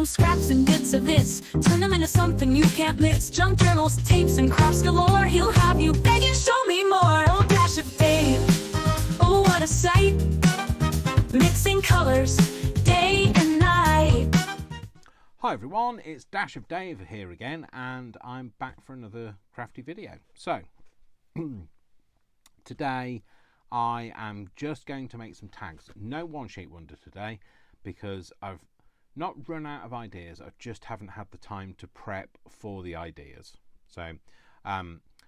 Random scraps and bits of this, turn them into something you can't miss. Junk journals, tapes, and crafts galore. He'll have you begging, show me more. Oh, Dash of Dave, oh, what a sight. Mixing colors, day and night. Hi everyone, it's Dash of Dave here again, and I'm back for another crafty video. So, today I am just going to make some tags. No one sheet wonder today, because I've not run out of ideas, I just haven't had the time to prep for the ideas. So,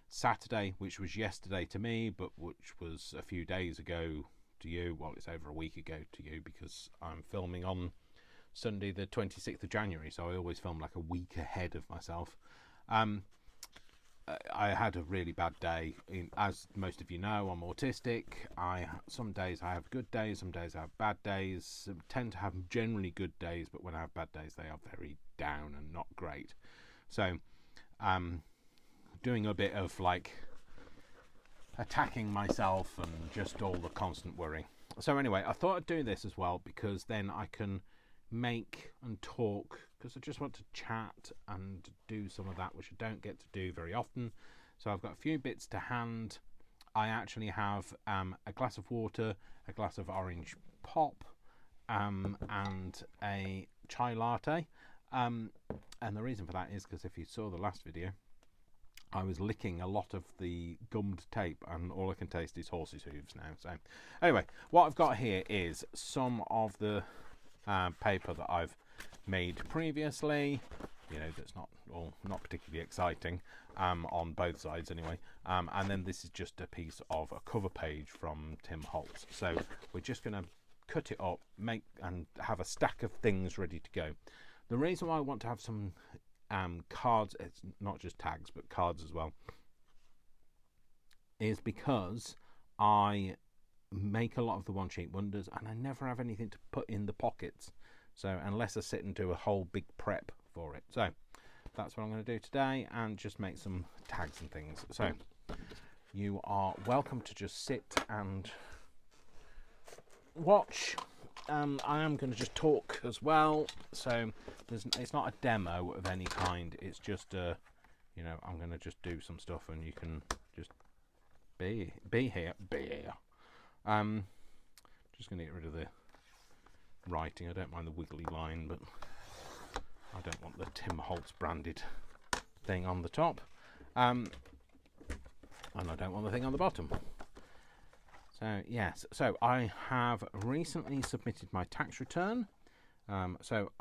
Saturday, which was yesterday to me, but which was a few days ago to you, well, it's over a week ago to you, because I'm filming on Sunday the 26th of January, so I always film like a week ahead of myself. I had a really bad day. As most of you know, I'm autistic. Some days I have good days, some days I have bad days. I tend to have generally good days, but when I have bad days they are very down and not great. So doing a bit of like attacking myself and just all the constant worry. So anyway, I thought I'd do this as well, because then I can make and talk, because I just want to chat and do some of that, which I don't get to do very often. So I've got a few bits to hand. I actually have a glass of water, a glass of orange pop, and a chai latte. And the reason for that is because if you saw the last video, I was licking a lot of the gummed tape and all I can taste is horse's hooves now. So anyway, what I've got here is some of the paper that I've made previously, you know, that's not particularly exciting, on both sides anyway, and then this is just a piece of a cover page from Tim Holtz. So we're just going to cut it up, make and have a stack of things ready to go. The reason why I want to have some cards, it's not just tags but cards as well, is because I make a lot of the one sheet wonders and I never have anything to put in the pockets, so unless I sit and do a whole big prep for it. So that's what I'm going to do today, and just make some tags and things. So you are welcome to just sit and watch. I am going to just talk as well, so it's not a demo of any kind, it's just you know, I'm going to just do some stuff and you can just be here. Just going to get rid of the writing. I don't mind the wiggly line, but I don't want the Tim Holtz branded thing on the top, and I don't want the thing on the bottom. So yes, so I have recently submitted my tax return. So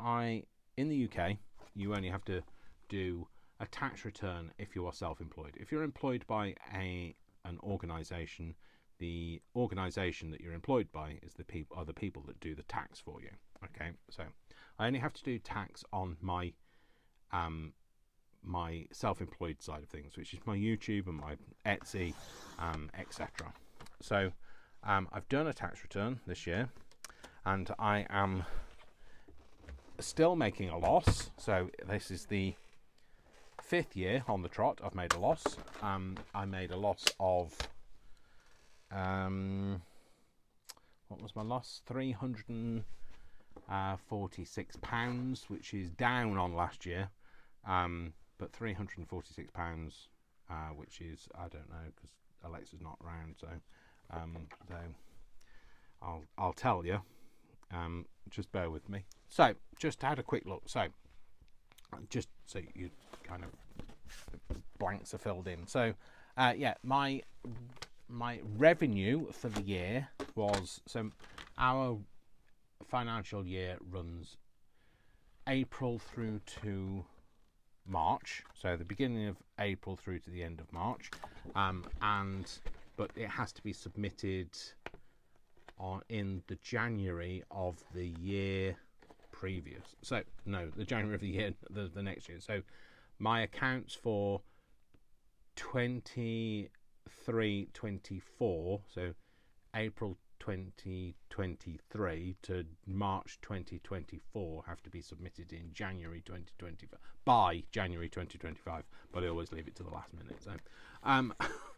in the UK, you only have to do a tax return if you are self-employed. If you're employed by an organisation, the organisation that you're employed by is the people that do the tax for you. Okay, so I only have to do tax on my my self-employed side of things, which is my YouTube and my Etsy, etc. So I've done a tax return this year, and I am still making a loss. So this is the 5th year on the trot I've made a loss. I made a loss of what was my loss? £346, which is down on last year, but £346, which is, I don't know, because Alexa's not around, so I'll tell you. Just bear with me. So just had a quick look. So just so you kind of blanks are filled in. So yeah, my revenue for the year was, so our financial year runs April through to March, so the beginning of April through to the end of March, but it has to be submitted in the January of the year previous. So no, the January of the year, the next year. So my accounts for 23-24, so April 2023 to March 2024 have to be submitted in January 2025, by January 2025, but I always leave it to the last minute, so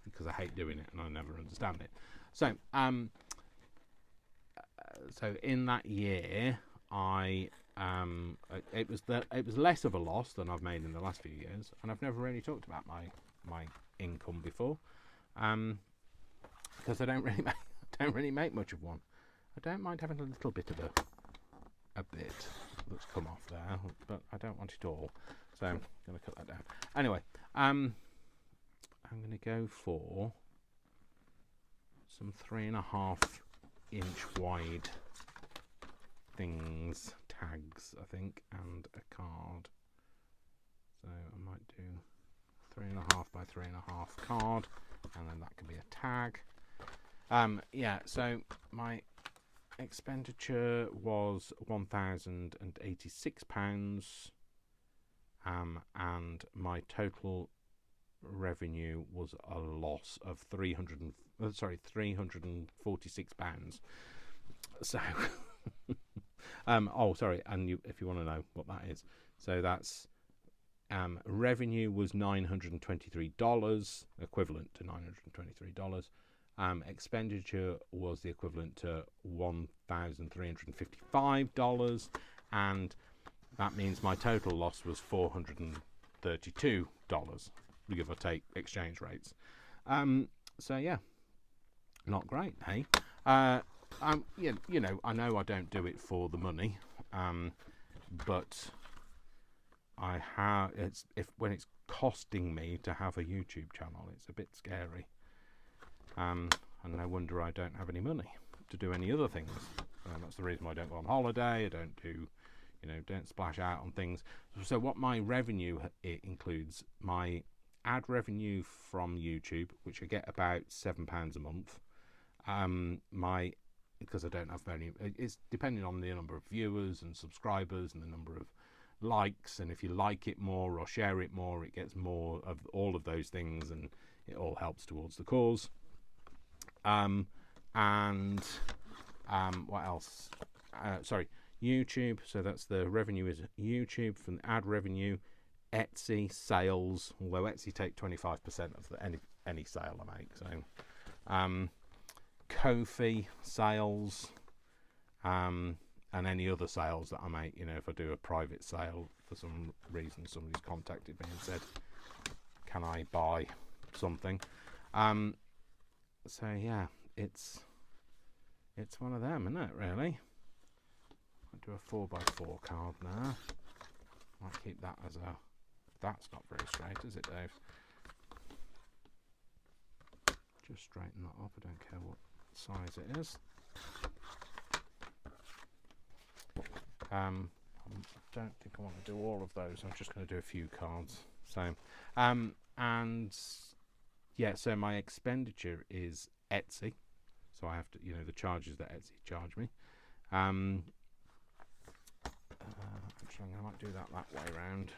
because I hate doing it and I never understand it. So so in that year I it was less of a loss than I've made in the last few years, and I've never really talked about my income before, because I don't really make much of one. I don't mind having a little bit of a bit that's come off there, but I don't want it all, so I'm going to cut that down. Anyway, I'm going to go for some 3.5 inch wide things, tags, I think, and a card. So I might do 3.5 by 3.5 card, and then that could be a tag. Yeah, so my expenditure was £1,086, and my total revenue was a loss of £346. So oh, sorry, and if you want to know what that is, so that's revenue was $923, equivalent to $923. Expenditure was the equivalent to $1,355, and that means my total loss was $432, give or take exchange rates. So yeah, not great, hey. Yeah, you know, I know I don't do it for the money, but when it's costing me to have a YouTube channel, it's a bit scary. And no wonder I don't have any money to do any other things. That's the reason why I don't go on holiday. I don't do, don't splash out on things. So what my revenue it includes, my ad revenue from YouTube, which I get about £7 a month. Because I don't have any, it's depending on the number of viewers and subscribers and the number of likes, and if you like it more or share it more, it gets more of all of those things, and it all helps towards the cause. What else? YouTube. So that's the revenue is YouTube from the ad revenue, Etsy sales. Although Etsy take 25% of any sale I make. So, Ko-fi sales, and any other sales that I make. If I do a private sale for some reason, somebody's contacted me and said, "Can I buy something?" So yeah, it's one of them, isn't it, really? I'll do a 4x4 card now. Might keep that as a... That's not very straight, is it, Dave? Just straighten that up. I don't care what size it is. I don't think I want to do all of those. I'm just going to do a few cards. So, and... yeah, so my expenditure is Etsy, so I have to, the charges that Etsy charge me. Actually, I might do that way round.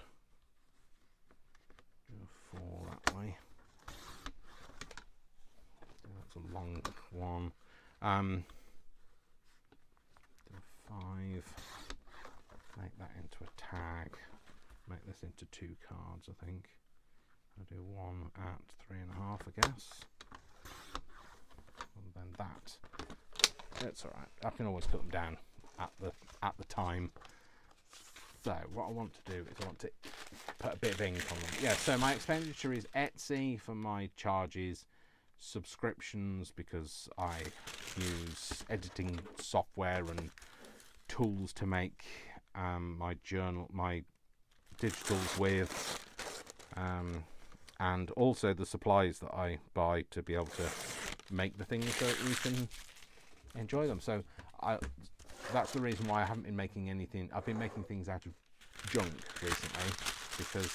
Do a 4 that way. That's a long one. Do a 5. Make that into a tag. Make this into 2 cards, I think. I'll do 1 at 3.5, I guess. And then that. It's alright. I can always cut them down at the time. So what I want to do is I want to put a bit of ink on them. Yeah, so my expenditure is Etsy for my charges, subscriptions because I use editing software and tools to make my digitals with, and also the supplies that I buy to be able to make the things so that you can enjoy them. So that's the reason why I haven't been making anything. I've been making things out of junk recently because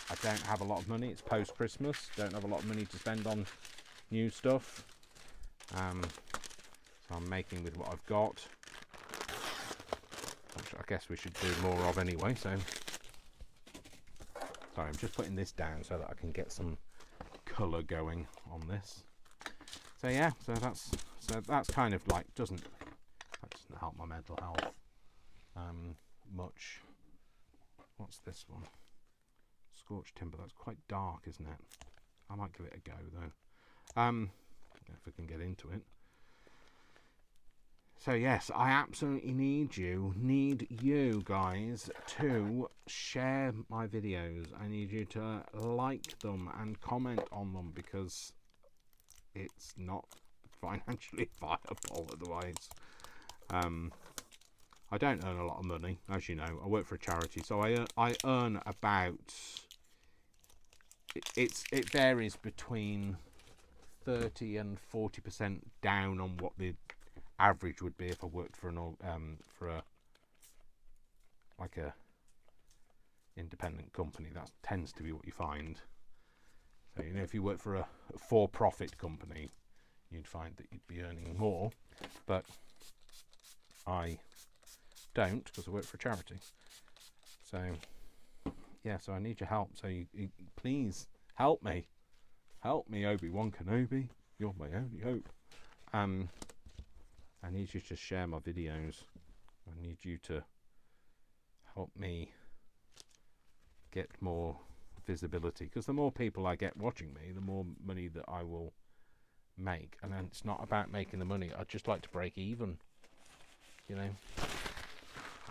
I don't have a lot of money. It's post-Christmas. Don't have a lot of money to spend on new stuff. So I'm making with what I've got, which I guess we should do more of anyway. So sorry, I'm just putting this down so that I can get some colour going on this. So yeah, so that's kind of like that doesn't help my mental health much. What's this one? Scorched Timber. That's quite dark, isn't it? I might give it a go though. If I can get into it. So yes, I absolutely need you guys to share my videos. I need you to like them and comment on them, because it's not financially viable otherwise. I don't earn a lot of money, as you know. I work for a charity, so I earn about, it varies between 30 and 40% down on what the average would be if I worked for a independent company. That tends to be what you find. So, you know, if you work for a for-profit company, you'd find that you'd be earning more, but I don't, because I work for a charity. So yeah, so I need your help. So you please help me, Obi-Wan Kenobi. You're my only hope. I need you to share my videos. I need you to help me get more visibility, because the more people I get watching me, the more money that I will make. And then it's not about making the money. I'd just like to break even, you know.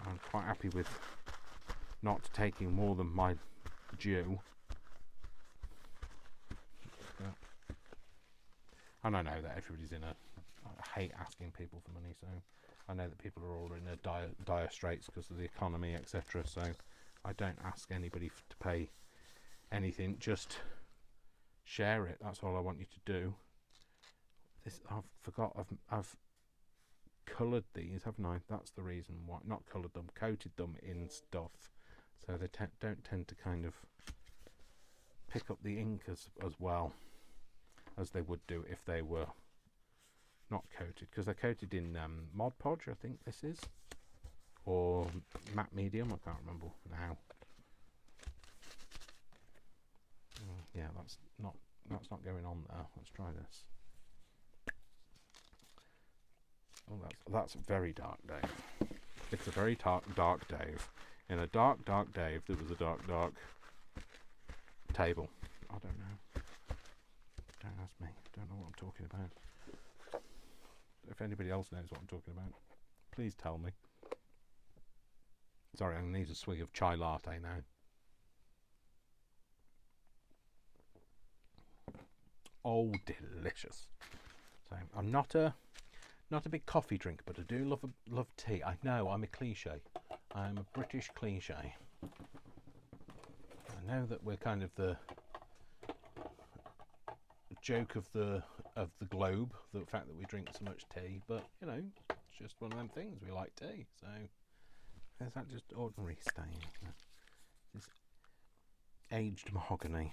I'm quite happy with not taking more than my due. And I know that everybody's I hate asking people for money, so I know that people are all in a dire straits because of the economy, etc. So I don't ask anybody to pay anything, just share it. That's all I want you to do. I've coloured these, haven't I? That's the reason why. Not coloured them, coated them in stuff, so they don't tend to kind of pick up the ink as well as they would do if they were not coated, because they're coated in Mod Podge, I think this is, or matte medium, I can't remember now. Yeah, that's not going on there. Let's try this. Oh, that's very dark, Dave. It's a very dark Dave. In a dark Dave, there was a dark table. I don't know. Don't ask me. Don't know what I'm talking about. If anybody else knows what I'm talking about, please tell me. Sorry, I'm going to need a swig of chai latte now. Oh, delicious. So I'm not a big coffee drinker, but I do love tea. I know I'm a cliche. I'm a British cliche. I know that we're kind of the joke of the globe, the fact that we drink so much tea, but you know, it's just one of them things. We like tea, so is that just ordinary stain? This aged mahogany.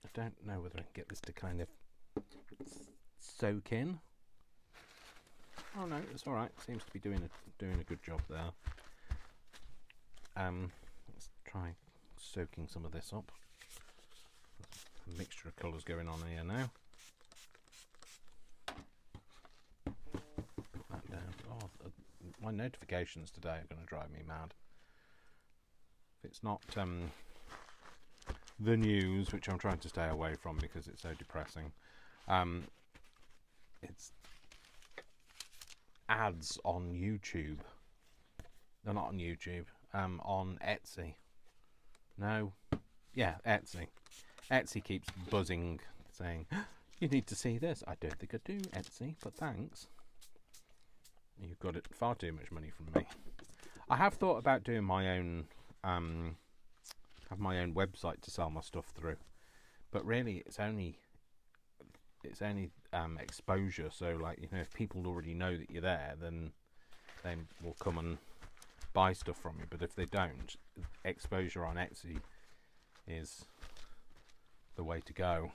I don't know whether I can get this to kind of soak in. Oh no, it's all right. Seems to be doing a good job there. Let's try soaking some of this up. A mixture of colours going on here now. Put that down. Oh, my notifications today are going to drive me mad. If it's not the news, which I'm trying to stay away from because it's so depressing, it's ads on YouTube. They're not on YouTube. On Etsy. No. Yeah, Etsy. Etsy keeps buzzing, saying, you need to see this. I don't think I do, Etsy, but thanks. You've got far too much money from me. I have thought about doing my own, have my own website to sell my stuff through, but really it's only exposure. So, like, you know, if people already know that you're there, then they will come and buy stuff from you. But if they don't, exposure on Etsy is the way to go.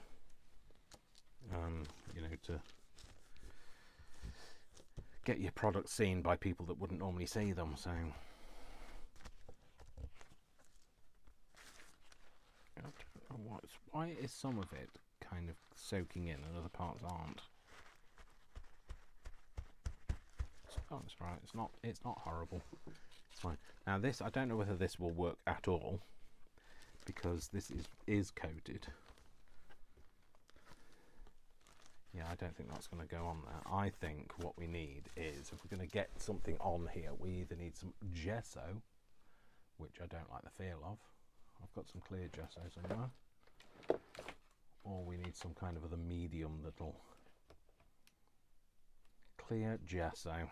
You know, to get your products seen by people that wouldn't normally see them. So I don't know why is some of it kind of soaking in and other parts aren't. Oh, it's right. It's not horrible. It's fine. Now this, I don't know whether this will work at all, because this is coated. Yeah, Yeah, I don't think that's going to go on there. I think what we need is, if we're going to get something on here, we either need some gesso, which I don't like the feel of. I've got some clear gesso somewhere. Or we need some kind of other medium that'll clear gesso.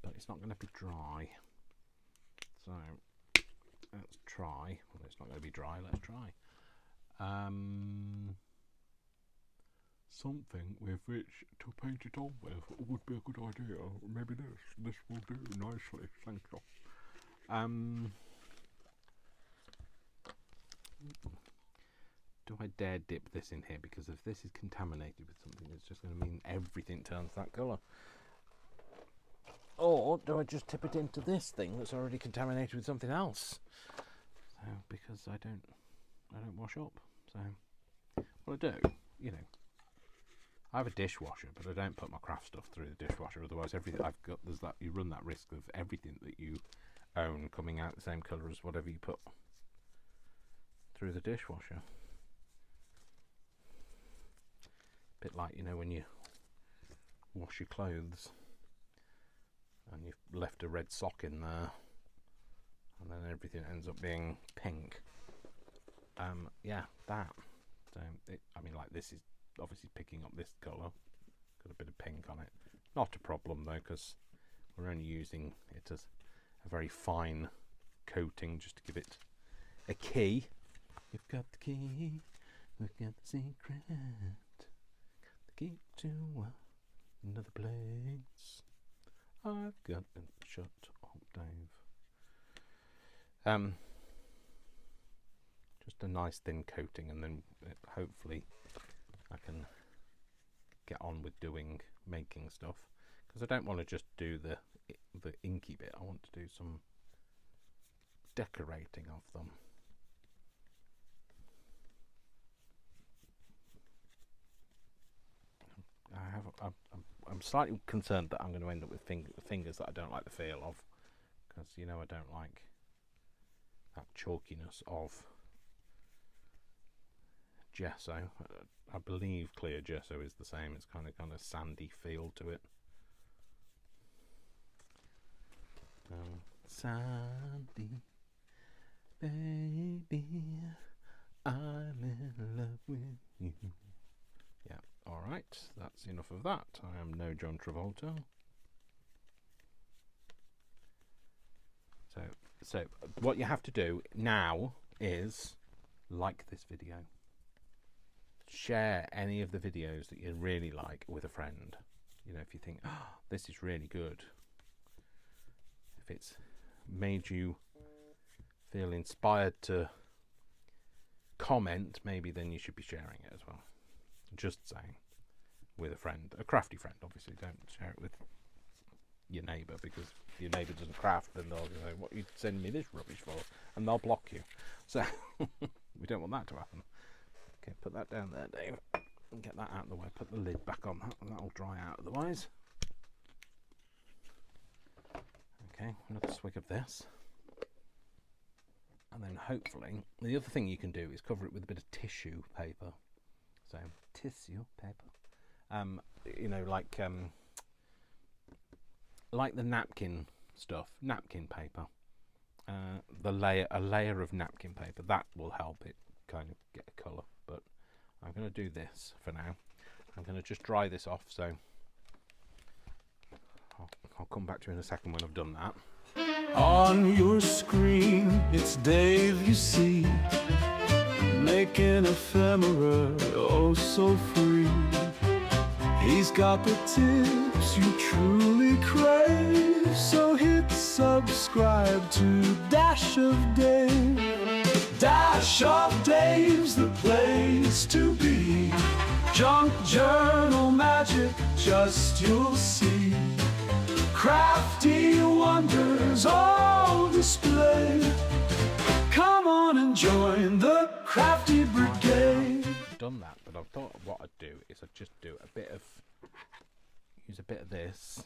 But it's not going to be dry. So let's try. Well, it's not going to be dry. Let's try. Something with which to paint it on with would be a good idea. Maybe this will do nicely. Thank you. Do I dare dip this in here? Because if this is contaminated with something, it's just going to mean everything turns that colour. Or do I just tip it into this thing that's already contaminated with something else? So, because I don't wash up. So, well, I do, you know. I have a dishwasher, but I don't put my craft stuff through the dishwasher. Otherwise, everything I've got, you run that risk of everything that you own coming out the same colour as whatever you put through the dishwasher. Bit like, you know, when you wash your clothes and you've left a red sock in there, and then everything ends up being pink. Yeah, that. So, I mean, like, this is obviously picking up this colour. Got a bit of pink on it. Not a problem though, because we're only using it as a very fine coating just to give it a key. You've got the key, we've got the secret, the key to another place. I've got to shut up, Dave. Just a nice thin coating, and then hopefully I can get on with making stuff, because I don't want to just do the inky bit. I want to do some decorating of them. I'm slightly concerned that I'm going to end up with fingers that I don't like the feel of, because, you know, I don't like that chalkiness of gesso. I believe clear gesso is the same. It's kind of sandy feel to it. Sandy, baby, I'm in love with you. Yeah, all right. That's enough of that. I am no John Travolta. So what you have to do now is like this video. Share any of the videos that you really like with a friend. You know, if you think, oh, this is really good. If it's made you feel inspired to comment, maybe then you should be sharing it as well. Just saying. With a friend. A crafty friend, obviously. Don't share it with your neighbour, because if your neighbour doesn't craft, then they'll go, what are you sending me this rubbish for? And they'll block you. So, we don't want that to happen. Okay, put that down there, Dave, and get that out of the way. Put the lid back on that, and that'll dry out otherwise. Okay, another swig of this. And then hopefully, the other thing you can do is cover it with a bit of tissue paper. So, tissue paper. You know, like the napkin stuff, napkin paper. A layer of napkin paper, that will help it kind of get a colour. But I'm going to do this for now. I'm going to just dry this off, so I'll come back to you in a second when I've done that. On your screen, it's Dave you see, making ephemera oh so free. He's got the tips you truly crave, so hit subscribe to Dash of Dave. Dash of Dave's the place to be. Junk journal magic, just you'll see. Crafty wonders all displayed. Come on and join the Crafty Brigade. Done that, but I thought what I'd do is I'd just do use a bit of this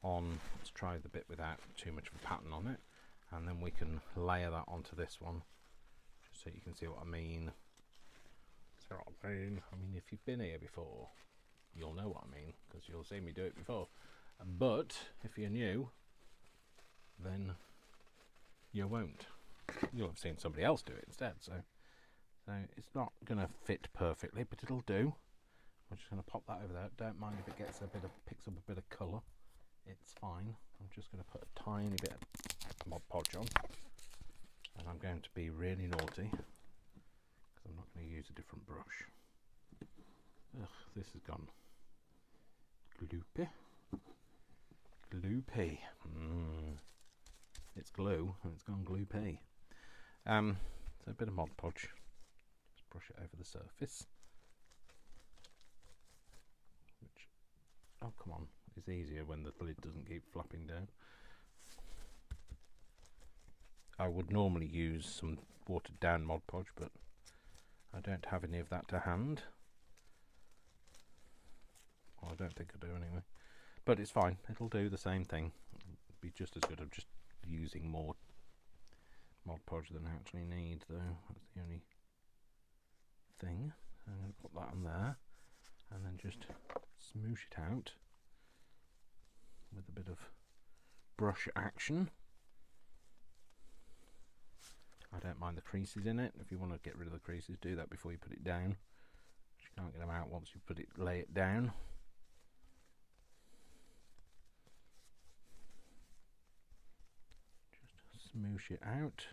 on. Let's try the bit without too much of a pattern on it, and then we can layer that onto this one, just so you can see what I mean. So mean, if you've been here before, you'll know what I mean, because you'll see me do it before. But if you're new, then you won't. You'll have seen somebody else do it instead. So it's not going to fit perfectly, but it'll do. I'm just going to pop that over there. Don't mind if it picks up a bit of colour. It's fine. I'm just going to put a tiny bit of Mod Podge on, and I'm going to be really naughty because I'm not going to use a different brush. Ugh, this has gone gloopy. Gloopy. It's glue and it's gone gloopy. So a bit of Mod Podge. Just brush it over the surface. Which, oh come on, it's easier when the lid doesn't keep flapping down. I would normally use some watered down Mod Podge, but I don't have any of that to hand. Well, I don't think I do anyway. But it's fine, it'll do the same thing. It'll be just as good of just using more Mod Podge than I actually need, though. That's the only thing. So I'm going to put that on there and then just smoosh it out with a bit of brush action. I don't mind the creases in it. If you want to get rid of the creases, do that before you put it down. You can't get them out once you lay it down. Just smoosh it out.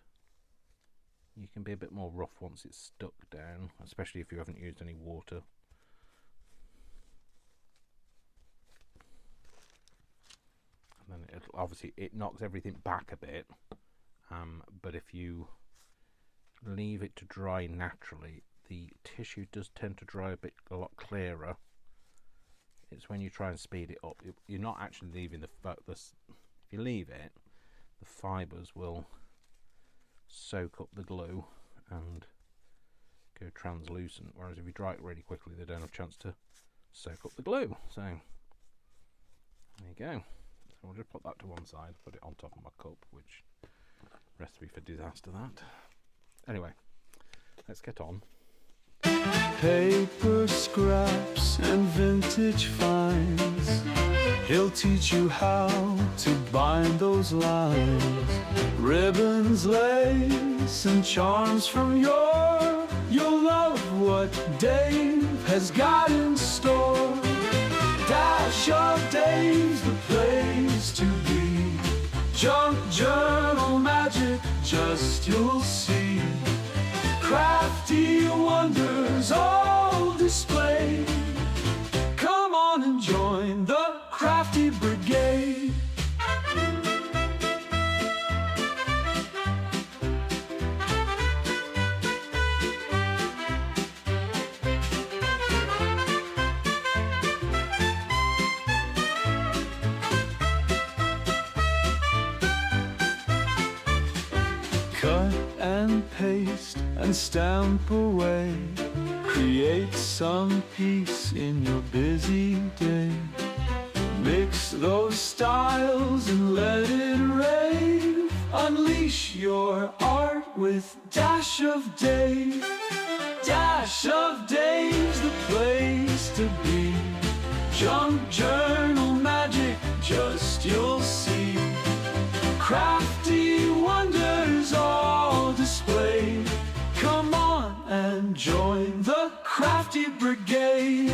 You can be a bit more rough once it's stuck down, especially if you haven't used any water. And then obviously it knocks everything back a bit, but if you leave it to dry naturally, the tissue does tend to dry a lot clearer. It's when you try and speed it up, you're not actually leaving if you leave it, the fibres will soak up the glue and go translucent, whereas if you dry it really quickly, they don't have a chance to soak up the glue. So there you go. So we'll just put that to one side, put it on top of my cup, which recipe for disaster that. Anyway, let's get on. Paper scraps and vintage finds. He'll teach you how to bind those lines. Ribbons, lace, and charms from yore. You'll love what Dave has got in store. Dash of Dave's the place to be. Junk journal magic, just you'll see. Crafty wonders all displayed. Come on and join the Crafty Brigade. Cut and paste and stamp away. Create some peace in your busy day. Mix those styles and let it rave. Unleash your art with Dash of Dave. Dash of Dave's the place to be. Junk journal magic, just you'll see. Crafty wonders all displayed. Come on and join the Crafty Brigade.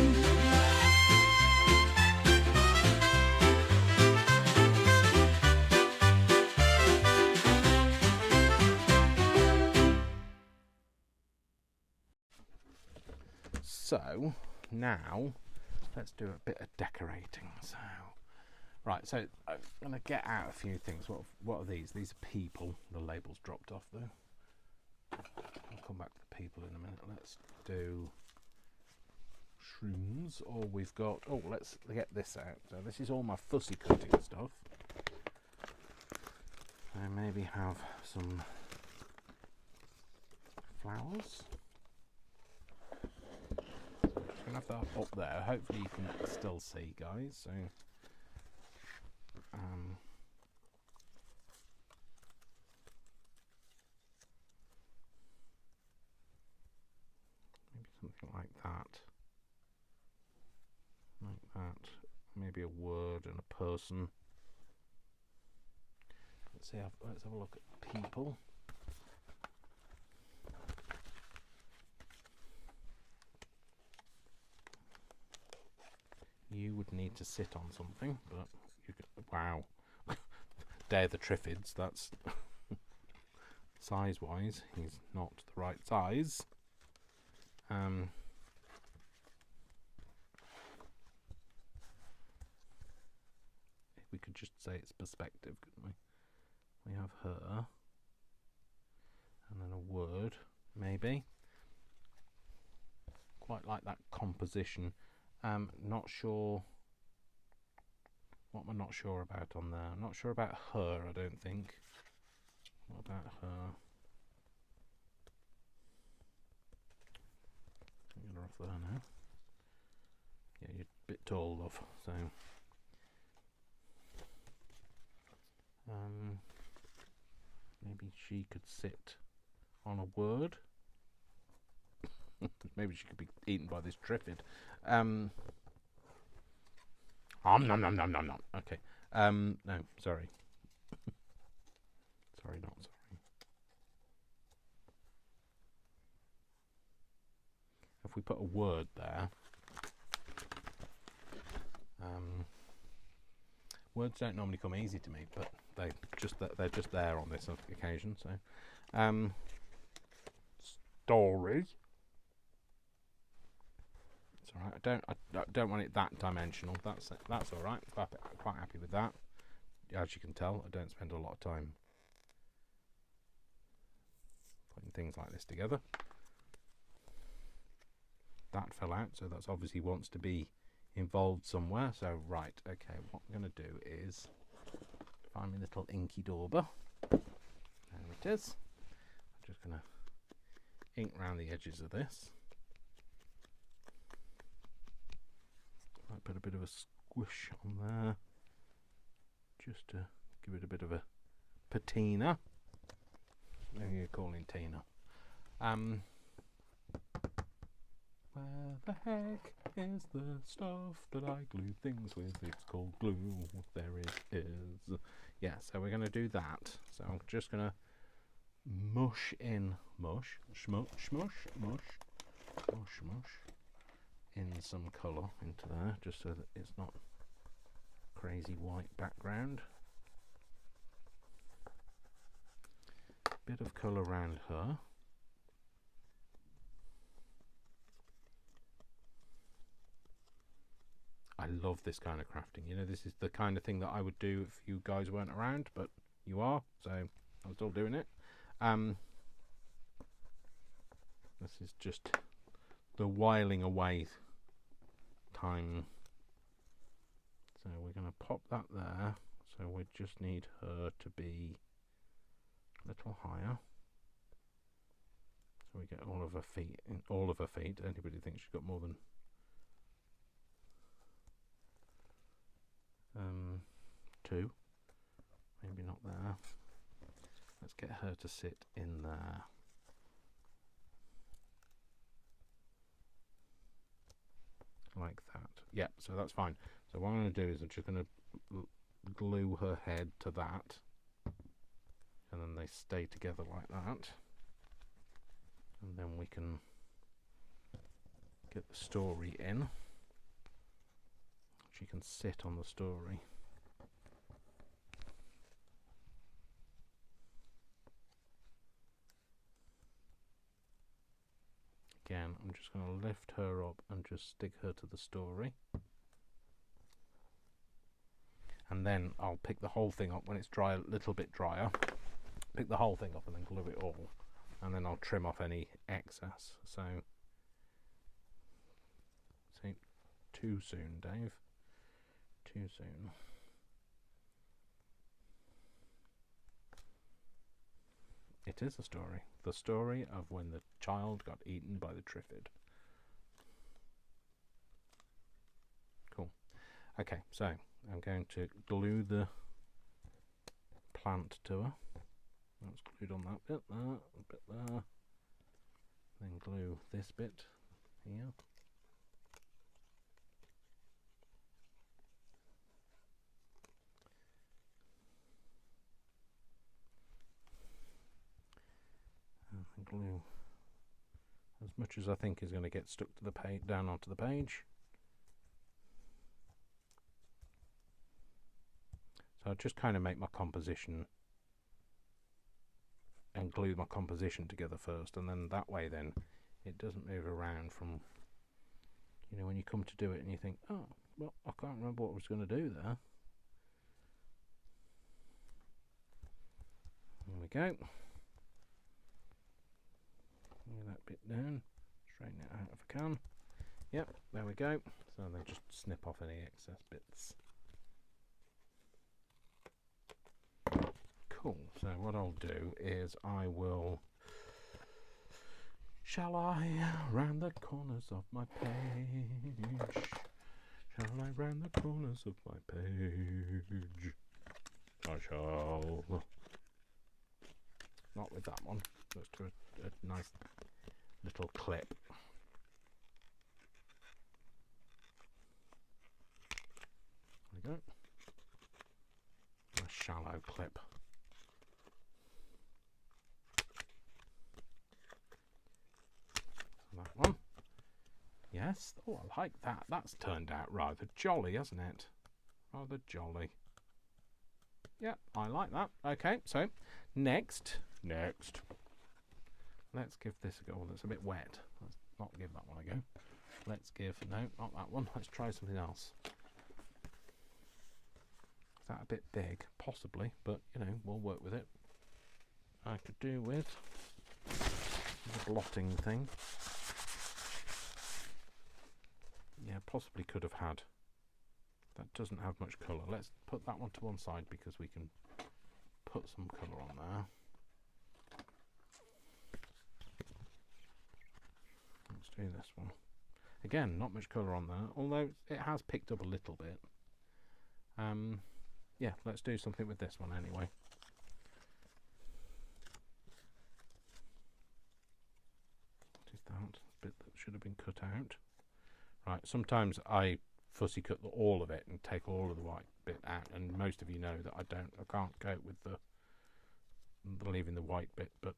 So now let's do a bit of decorating. So right, so I'm going to get out a few things. What are these? These are people. The label's dropped off though. I'll come back to the people in a minute. Let's do shrooms. Or we've got, oh, let's get this out. So this is all my fussy cutting stuff. So maybe have some flowers. I'm going to have that up there. Hopefully you can still see, guys. So maybe something like that. Like that. Maybe a word and a person. Let's have a look at people. You would need to sit on something, but you could, wow. They're the Triffids, that's size-wise, he's not the right size. We could just say it's perspective, couldn't we? We have her, and then a word, maybe. Quite like that composition. Not sure. What am I not sure about on there? I'm not sure about her, I don't think. What about her? Get her off there now. Yeah, you're a bit tall, love, so. Maybe she could sit on a word. Maybe she could be eaten by this Triffid. Nom nom nom nom nom nom. Okay. No, sorry. Sorry, not sorry. If we put a word there, words don't normally come easy to me, but they're just there on this occasion. So, story. It's all right. I don't want it that dimensional. That's all right. Quite happy with that. As you can tell, I don't spend a lot of time putting things like this together. That fell out, so that's obviously wants to be involved somewhere. So right, okay, what I'm going to do is find my little inky dauber. There it is. I'm just going to ink around the edges of this. Might put a bit of a squish on there, just to give it a bit of a patina. Maybe you're calling Tina. Where the heck is the stuff that I glue things with? It's called glue. There it is. Yeah, so we're going to do that. So I'm just going to mush in, in some colour into there, just so that it's not crazy white background. Bit of colour around her. I love this kind of crafting. You know, this is the kind of thing that I would do if you guys weren't around, but you are, so I'm still doing it. This is just the whiling away time. So we're going to pop that there. So we just need her to be a little higher. So we get all of her feet. Anybody thinks she's got more than two? Maybe not there. Let's get her to sit in there. Like that. Yeah, so that's fine. So what I'm going to do is I'm just going to glue her head to that, and then they stay together like that, and then we can get the story in. She can sit on the story. Again, I'm just going to lift her up and just stick her to the story. And then I'll pick the whole thing up when it's dry, a little bit drier. Pick the whole thing up and then glue it all. And then I'll trim off any excess. So, see, too soon, Dave. Too soon. It is a story. The story of when the child got eaten by the Triffid. Cool. Okay, so I'm going to glue the plant to her. That's glued on that bit there, a bit there. Then glue this bit here. And the glue, as much as I think is going to get stuck to the page, down onto the page. So I just kind of make my composition and glue my composition together first, and then that way then it doesn't move around from, you know, when you come to do it and you think, oh, well, I can't remember what I was going to do there. There we go. Move that bit down, straighten it out if I can. Yep, there we go. So then just snip off any excess bits. Cool, so what I'll do is I will, shall I round the corners of my page? Shall I round the corners of my page? I shall. Not with that one, let's do a nice little clip. There we go. A shallow clip. That one. Yes. Oh, I like that. That's turned out rather jolly, hasn't it? Rather jolly. Yeah, I like that. Okay, so next. Let's give this a go. Oh, that's a bit wet. Let's not give that one a go. Let's give, no, not that one. Let's try something else. Is that a bit big? Possibly, but, you know, we'll work with it. I could do with the blotting thing. Yeah, possibly could have had. That doesn't have much colour. Let's put that one to one side because we can put some colour on there. Let's do this one. Again, not much colour on there, although it has picked up a little bit. Yeah, let's do something with this one anyway. What is that? Bit that should have been cut out. Right, sometimes I fussy cut all of it and take all of the white bit out, and most of you know that I can't go with the leaving the white bit, but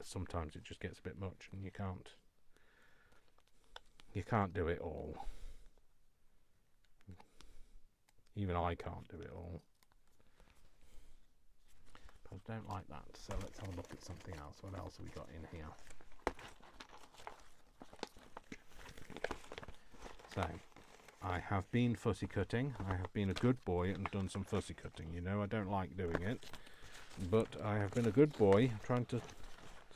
sometimes it just gets a bit much and you can't do it all. Even I can't do it all. But I don't like that, so let's have a look at something else. What else have we got in here? So, I have been fussy cutting. I have been a good boy and done some fussy cutting. You know, I don't like doing it, but I have been a good boy, trying to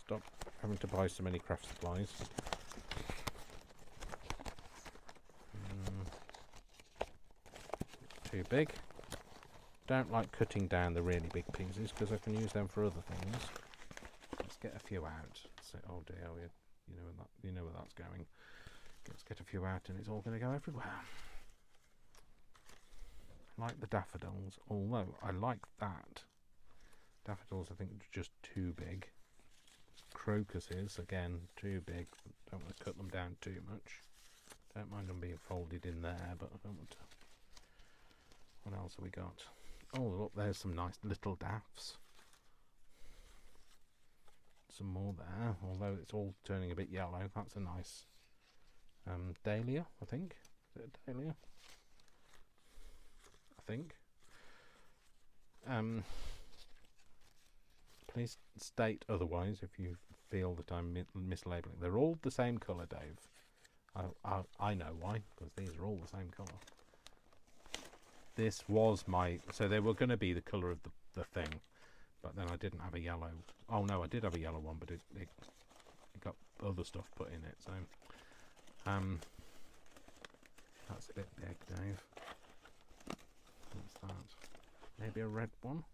stop having to buy so many craft supplies. Too big. Don't like cutting down the really big pieces because I can use them for other things. Let's get a few out. So, oh dear, you know where that's going. Let's get a few out and it's all going to go everywhere. I like the daffodils, although I like that. Daffodils I think are just too big. Crocuses, again, too big. Don't want to cut them down too much. Don't mind them being folded in there, but I don't want to. What else have we got? Oh, look, there's some nice little daffs. Some more there, although it's all turning a bit yellow. That's a nice dahlia, I think. Is it a dahlia? I think. Please state otherwise if you feel that I'm mislabeling. They're all the same colour, Dave. I know why, because these are all the same colour. This was so they were going to be the colour of the thing, but then I didn't have a yellow. Oh no, I did have a yellow one, but it got other stuff put in it, so that's a bit big, Dave. What's that? Maybe a red one?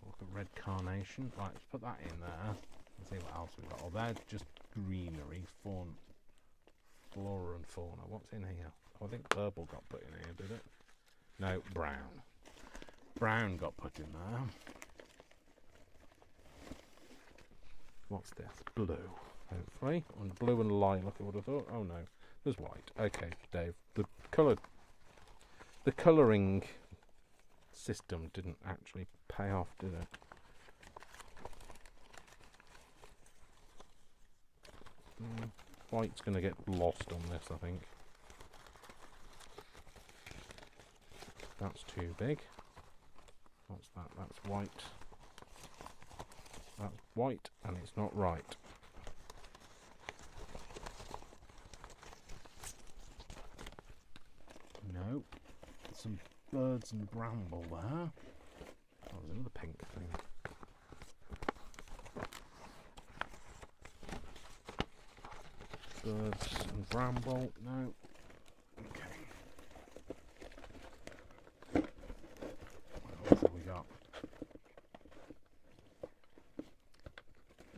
Look, a red carnation. Right, let's put that in there and see what else we've got. Oh, they're just greenery, flora and fauna. What's in here? Oh, I think purple got put in here, did it? No, brown. Brown got put in there. What's this? Blue. hopefully. And blue and lilac, I would have thought. Oh no, there's white. Okay, Dave. The colouring system didn't actually pay off, did it? White's going to get lost on this, I think. That's too big. What's that? That's white. That's white, and it's not right. No. Some birds and bramble there. Oh, there's another pink thing. Birds and bramble. No. Okay. What else have we got?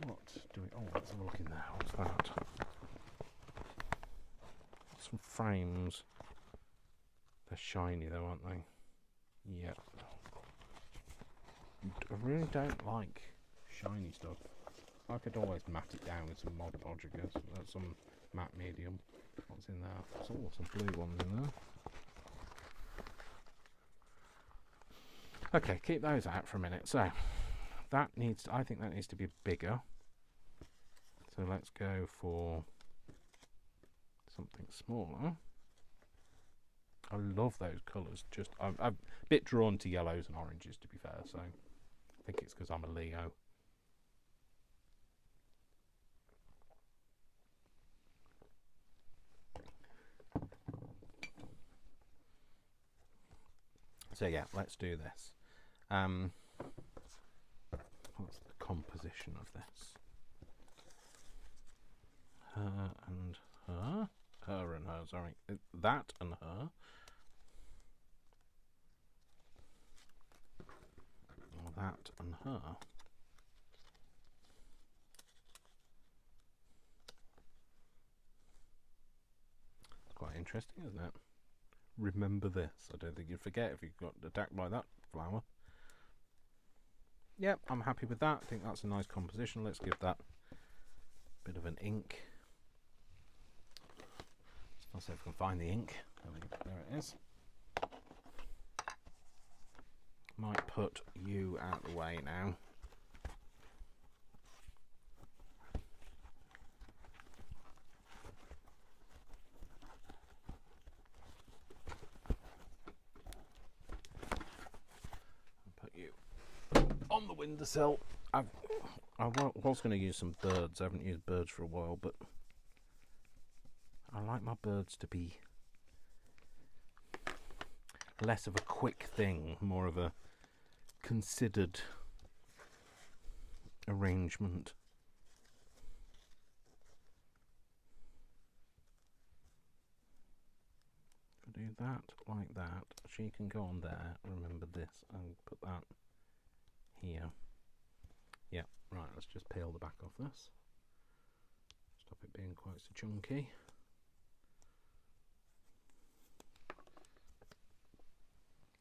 What do we... Oh, let's have a look in there. What's that? Some frames. They're shiny though, aren't they? Yep. I really don't like shiny stuff. I could always matte it down with some Mod Podge, I guess. Some matte medium. What's in there? There's all some blue ones in there. Okay, keep those out for a minute. So that needs to, I think that needs to be bigger. So let's go for something smaller. I love those colours. Just I'm a bit drawn to yellows and oranges, to be fair. So I think it's because I'm a Leo. So yeah, let's do this. What's the composition of this? Her and her. Her and her, sorry. That and her. Or that and her. It's quite interesting, isn't it? Remember this. I don't think you'd forget if you got attacked by that flower. Yep, I'm happy with that. I think that's a nice composition. Let's give that a bit of an ink. I'll see if I can find the ink. There it is. Might put you out of the way now. Put you on the windowsill. I was going to use some birds. I haven't used birds for a while, but I like my birds to be less of a quick thing, more of a considered arrangement. Do that like that. She can go on there. Remember this, and put that here. Yeah, right. Let's just peel the back off this. Stop it being quite so chunky.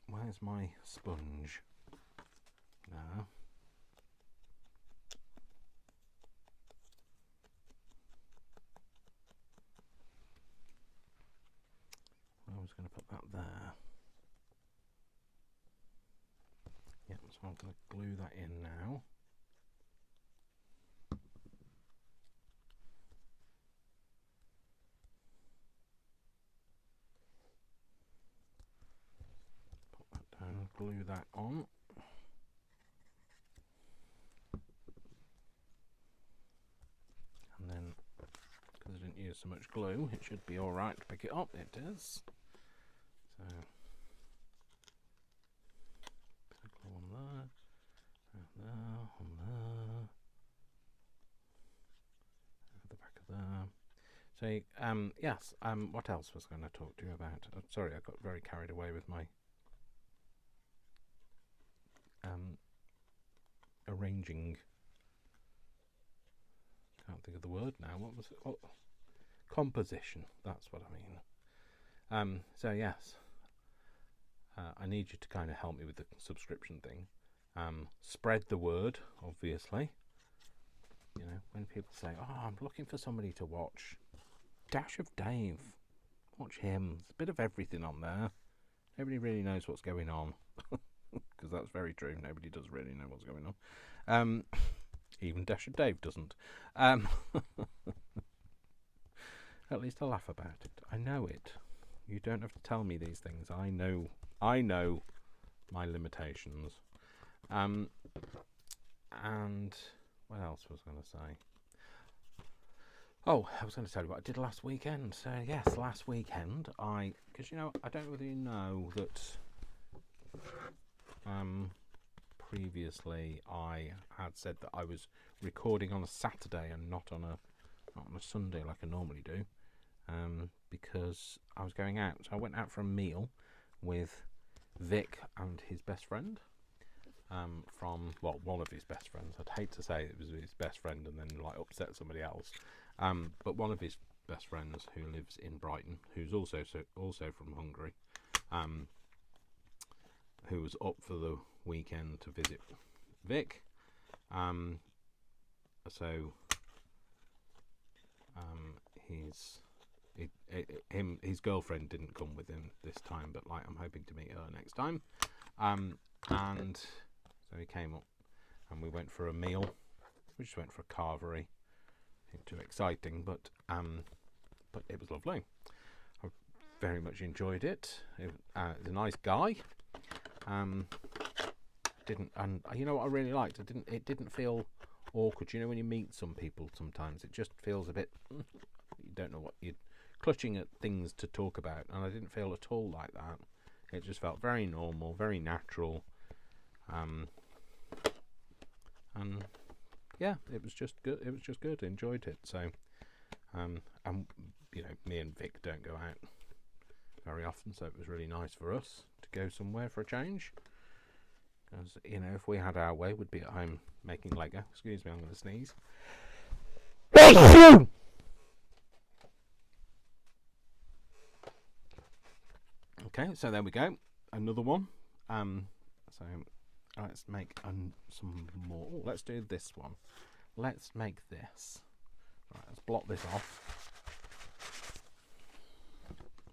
Where's my sponge? There. I was going to put that there. Yep, so I'm going to glue that in now. Put that down, glue that on. And then, because I didn't use so much glue, it should be alright to pick it up. It is. So, bit of glue on there, on there, over the back of there. So, yes, what else was I going to talk to you about? Sorry, I got very carried away with my arranging. Can't think of the word now. What was it? Oh, composition. That's what I mean. So yes, I need you to kind of help me with the subscription thing. Spread the word, obviously. You know, when people say, "Oh, I'm looking for somebody to watch," Dash of Dave. Watch him. There's a bit of everything on there. Nobody really knows what's going on. Because that's very true. Nobody does really know what's going on. Even Dash of Dave doesn't. At least I laugh about it. I know it. You don't have to tell me these things. I know my limitations. And what else was I going to say? Oh, I was going to tell you what I did last weekend. So yes, last weekend because you know, I don't really know that previously I had said that I was recording on a Saturday and not on a Sunday like I normally do, because I was going out. So I went out for a meal with Vic and his best friend. From one of his best friends. I'd hate to say it was his best friend and then like upset somebody else. But one of his best friends who lives in Brighton, who's also from Hungary, who was up for the weekend to visit Vic. His girlfriend didn't come with him this time, but like I'm hoping to meet her next time. And so he came up and we went for a meal. We just went for a carvery. Nothing too exciting, but it was lovely. I very much enjoyed it. It was a nice guy. You know what I really liked? It didn't feel awkward. You know when you meet some people sometimes it just feels a bit you don't know what you're clutching at things to talk about, and I didn't feel at all like that. It just felt very normal, very natural. And yeah, it was just good. It was just good. I enjoyed it. So, and you know, me and Vic don't go out very often, so it was really nice for us to go somewhere for a change. Because you know, if we had our way, we'd be at home making Lego. Excuse me, I'm going to sneeze. Okay, so there we go. Another one. So let's make some more. Oh, let's do this one. Let's make this. Right, let's block this off.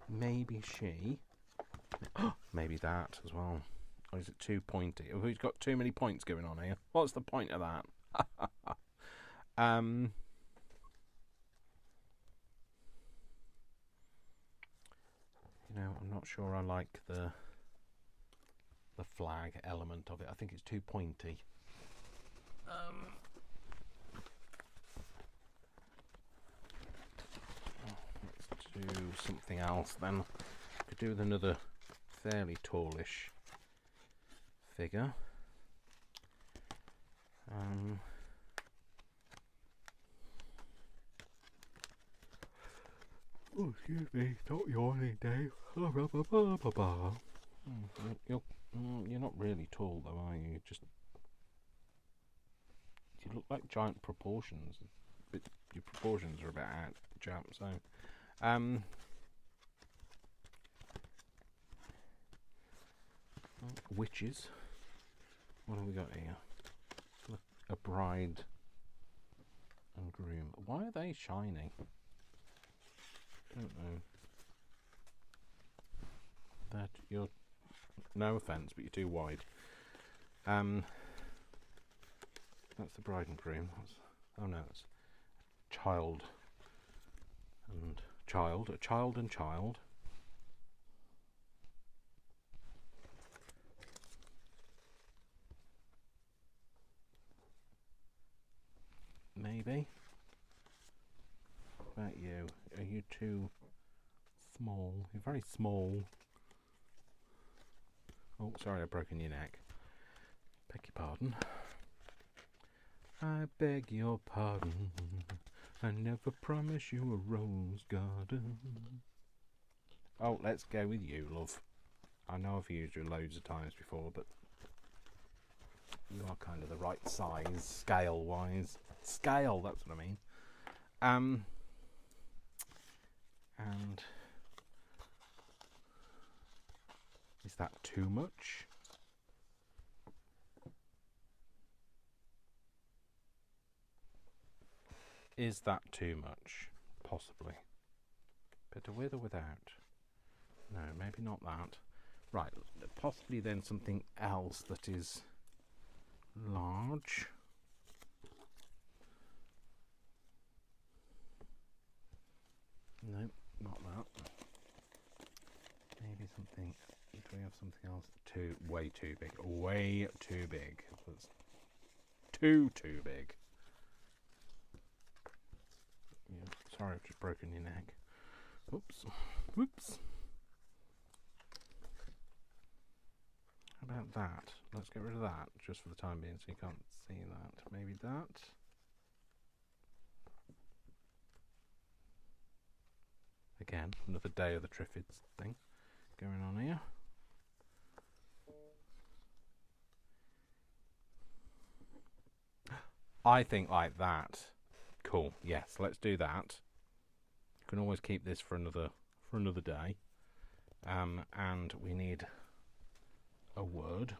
Maybe she. Maybe that as well. Or is it too pointy? Oh, we've got too many points going on here. What's the point of that? You know, I'm not sure I like the flag element of it. I think it's too pointy. Let's do something else then. Could do with another fairly tallish figure. Oh, excuse me, stop yawning, Dave. You're not really tall, though, are you? You look like giant proportions. But your proportions are a bit out, chap. So, witches. What have we got here? A bride and groom. Why are they shiny? Don't know. That you're no offence, but you're too wide. That's the bride and groom. Oh no, it's child and child. A child and child. Maybe. What about you? Are you too small? You're very small. Oh, sorry, I've broken your neck. Beg your pardon. I beg your pardon. I never promised you a rose garden. Oh, let's go with you, love. I know I've used you loads of times before, but you are kind of the right size, scale-wise. Scale, that's what I mean. And is that too much? Is that too much? Possibly. Better with or without? No, maybe not that. Right, possibly then something else that is large. No, not that. Maybe something. Do we have something else? Way too big. Way too big. That's too big. Yeah, sorry, I've just broken your neck. Oops. Whoops. How about that? Let's get rid of that just for the time being so you can't see that. Maybe that. Again, another day of the Triffids thing going on here. I think like that. Cool. Yes, let's do that. You can always keep this for another day. And we need a word.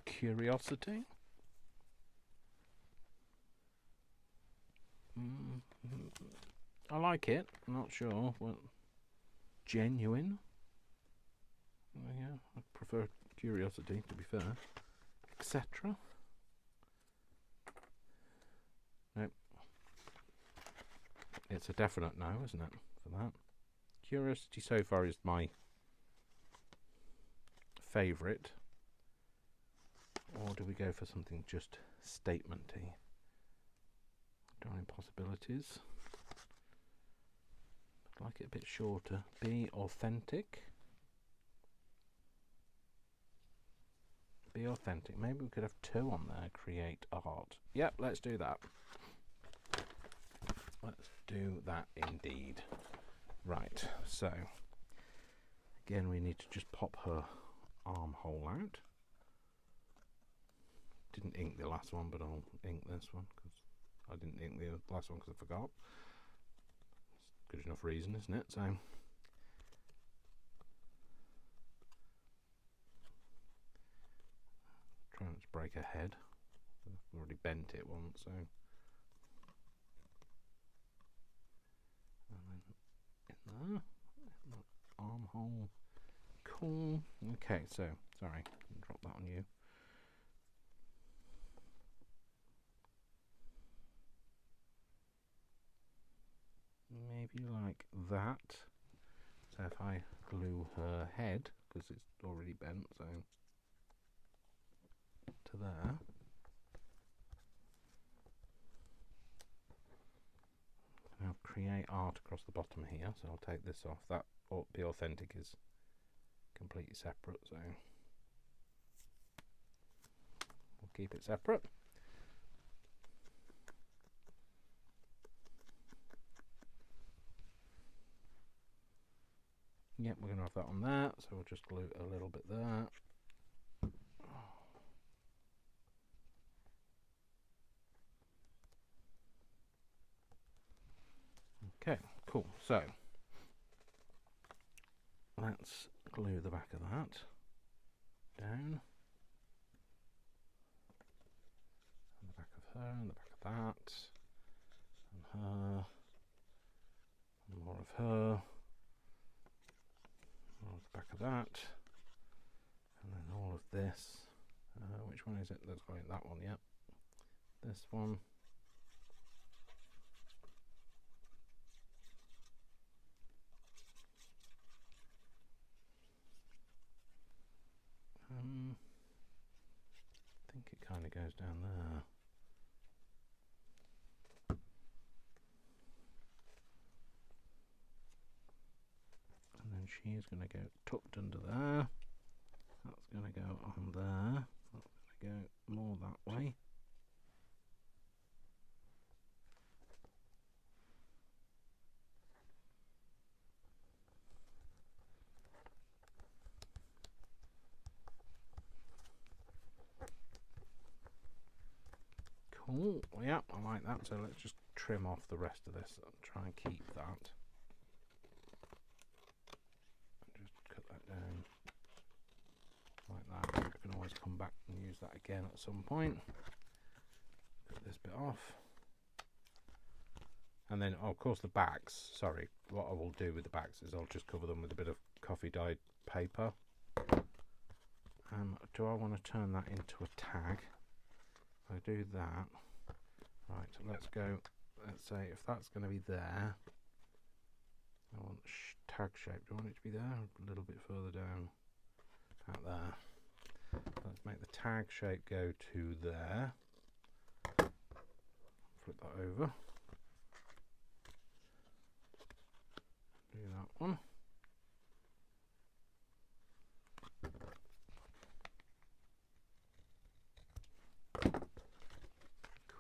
Curiosity. I like it. I'm not sure. Well, genuine. Yeah, I prefer curiosity, to be fair. Etc. Nope. It's a definite no, isn't it, for that? Curiosity so far is my favourite. Or do we go for something just statementy? Drawing possibilities. I'd like it a bit shorter. Be authentic. Be authentic. Maybe we could have 2 on there. Create art. Yep, let's do that. Let's do that indeed. Right, so again we need to just pop her armhole out. Didn't ink the last one, but I'll ink this one because I didn't ink the last one because I forgot. It's good enough reason, isn't it? So try not to break her head. I've already bent it once, so. And then in there, armhole. Cool. Okay, so sorry, drop that on you. Maybe like that. So if I glue her head, because it's already bent, so to there. Now create art across the bottom here, so I'll take this off. That Be Authentic is completely separate, so we'll keep it separate. Yep, we're going to have that on there, so we'll just glue a little bit there. Okay, cool. So let's glue the back of that down. And the back of her, and the back of that, and her, and more of her. All of the back of that, and then all of this. Which one is it? That's going that one, yep. This one. I think it kind of goes down there. And then she's going to go tucked under there. That's going to go on there. That's going to go more that way. Cool. Yeah, I like that. So let's just trim off the rest of this and try and keep that. Just cut that down like that. You can always come back and use that again at some point. Cut this bit off. And then, of course, the backs. Sorry, what I will do with the backs is I'll just cover them with a bit of coffee dyed paper. Do I want to turn that into a tag? If I do that, right, let's go, let's say if that's going to be there, I want tag shape. Do I want it to be there? A little bit further down, out there. Let's make the tag shape go to there. Flip that over. Do that one.